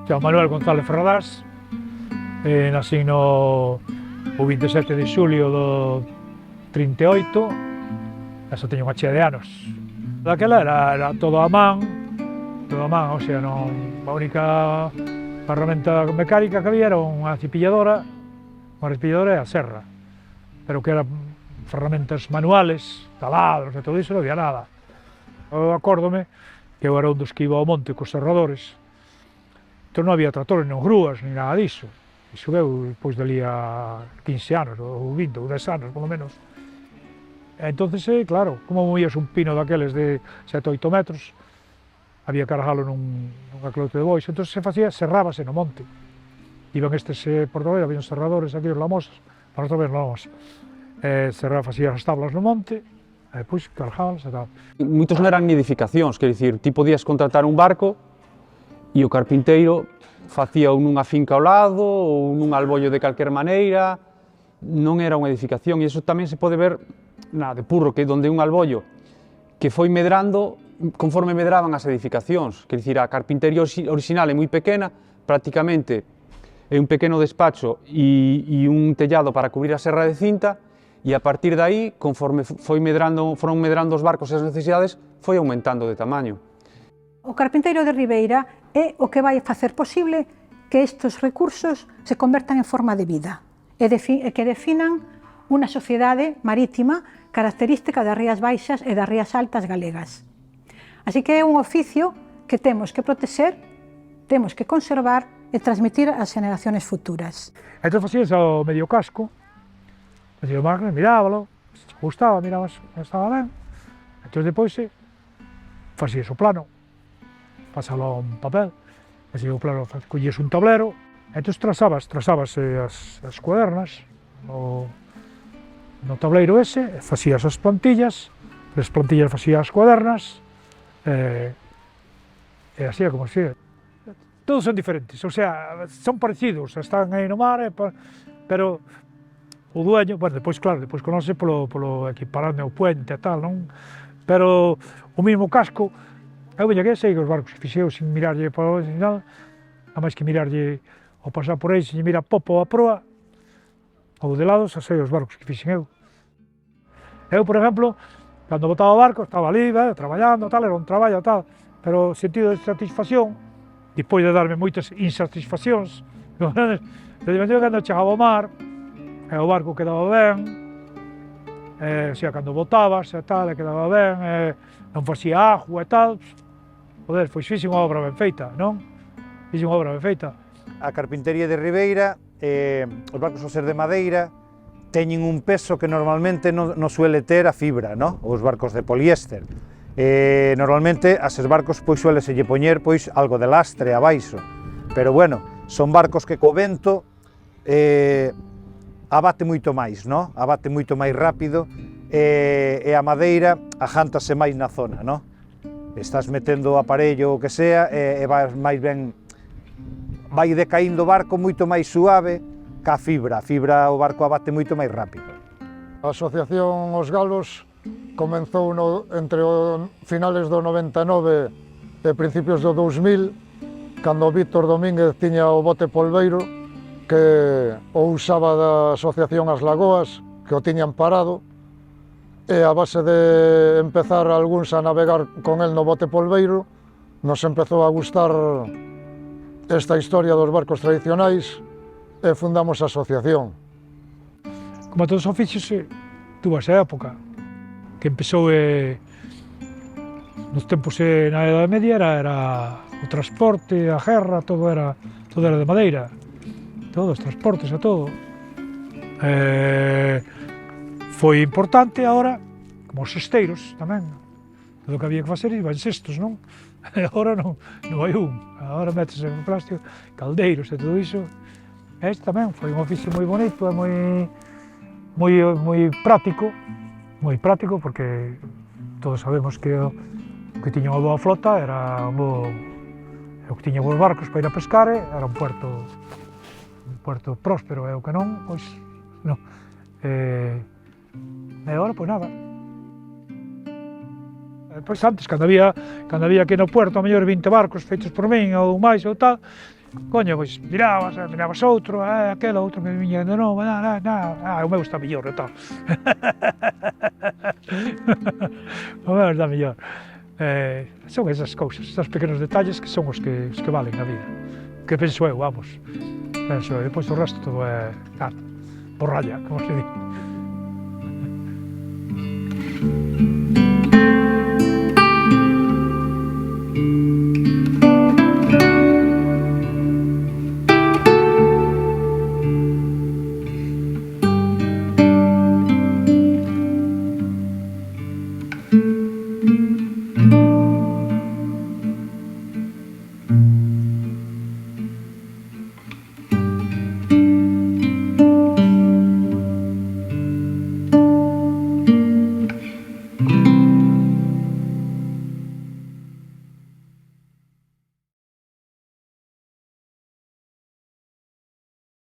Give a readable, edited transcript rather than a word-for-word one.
Chamo Manuel González Ferradás, nacín o 27 de xulio do 38, e xa teño unha chea de anos. Daquela era todo a man, o sea, a única ferramenta mecánica que había era unha cepilladora e a serra, pero que eran ferramentas manuales, taladros e todo iso, non había nada. Eu acórdome que eu era un dos que iba ao monte cos serradores. Entón non había tractores, non grúas, ni nada diso. Iso veu depois dali a 15 anos, ou 20, ou 10 anos, polo menos. Entonces, claro, como movías un pino daqueles de 7 ou 8 metros, había que cargalo nunha clote de bois, entón se facía, serrábase no monte. Iban estes por Tabeira, había uns serradores aquí, os lamosas, para nosotros ver lamosas. Facían as tablas no monte, e depois cargábalas e tal. Moitos non eran nidificacións, quer dicir, ti podías contratar un barco e o carpinteiro facía nunha finca ao lado ou nun albollo de calquer maneira, non era unha edificación, e iso tamén se pode ver de Purro, que onde un albollo que foi medrando conforme medraban as edificacións, quer dicir, a carpintería orixinal é moi pequena, prácticamente é un pequeno despacho e un tellado para cubrir a serra de cinta, e a partir de aí, conforme foron medrando os barcos e as necesidades, foi aumentando de tamaño. O carpinteiro de Ribeira é o que vai facer posible que estes recursos se convertan en forma de vida e que definan unha sociedade marítima característica das Rías Baixas e das Rías Altas galegas. Así que é un oficio que temos que protexer, temos que conservar e transmitir ás generaciones futuras. Entón facías o medio casco, facías o máquina, mirábalo, se te gustaba, mirabas que estaba ben, entón depois facías o plano, pasalo a un papel, facías o plano, collías un tablero, entón trazabas as cuadernas no tableiro ese, facías as plantillas facías as cuadernas, e así é como así. Todos son diferentes, o sea, son parecidos, están aí no mar, pero o dueño, bueno, depois conoce polo equiparando o puente e tal, non? Pero o mesmo casco, eu veña que sei que os barcos que fixeu sin mirarlle para nada, a máis que mirarlle ao pasar por aí, se lle mira a popa ou a proa, ou de lado, xa sei os barcos que fixen eu. Eu, por exemplo, cando botaba o barco, estaba ali, traballando, tal, era un traballo, tal, pero o sentido de satisfacción, depois de darme moitas insatisfaccións, cando chegaba ao mar, o barco quedaba ben, o sea, cando botabas e tal, quedaba ben, non facía agua e tal, joder, pois fixe unha obra ben feita, non? Fixe unha obra ben feita. A carpintería de Ribeira, os barcos ao ser de madeira, teñen un peso que normalmente non suele ter a fibra, non? Os barcos de poliéster. Normalmente, a eses barcos suele se lle poñer algo de lastre abaixo, pero bueno, son barcos que co vento abate moito máis, non? Abate moito máis rápido, e a madeira ajántase máis na zona, non? Estás metendo o aparello o que sea e vai máis ben, vai decaíndo o barco moito máis suave ca fibra. A fibra o barco abate moito máis rápido. A Asociación Os Galos comenzou entre finales do 99 e principios do 2000, cando Víctor Domínguez tiña o bote polveiro, que o usaba da Asociación As Lagoas, que o tiñan parado, e a base de empezar algúns a navegar con el no bote polveiro, nos empezou a gustar esta historia dos barcos tradicionais e fundamos a asociación. Como a todos os oficios, tuvo esa época, que empezou nos tempos na Edade Media, era o transporte, a guerra, todo era de madeira, todos os transportes e todo. Foi importante agora, como os cesteiros tamén, todo o que había que facer iban cestos, non? Agora non hai agora metes en plástico, caldeiros e todo iso. Este tamén foi un oficio moi bonito e moi práctico, porque todos sabemos que o que tiña unha boa flota era o que tiña bons barcos para ir a pescar, era un puerto próspero, e o que non, pois non. E agora, pois nada. Pois antes, cando había aquí no puerto, a mellor 20 barcos feitos por min ou máis ou tal, coño, pois mirabas outro, aquel outro que viña de novo, o meu está mellor e tal. O meu está mellor. Son esas cousas, esas pequenos detalles que son os que valen na vida. Que penso eu, vamos. Penso eu, depois o resto todo é, borralla, como se di.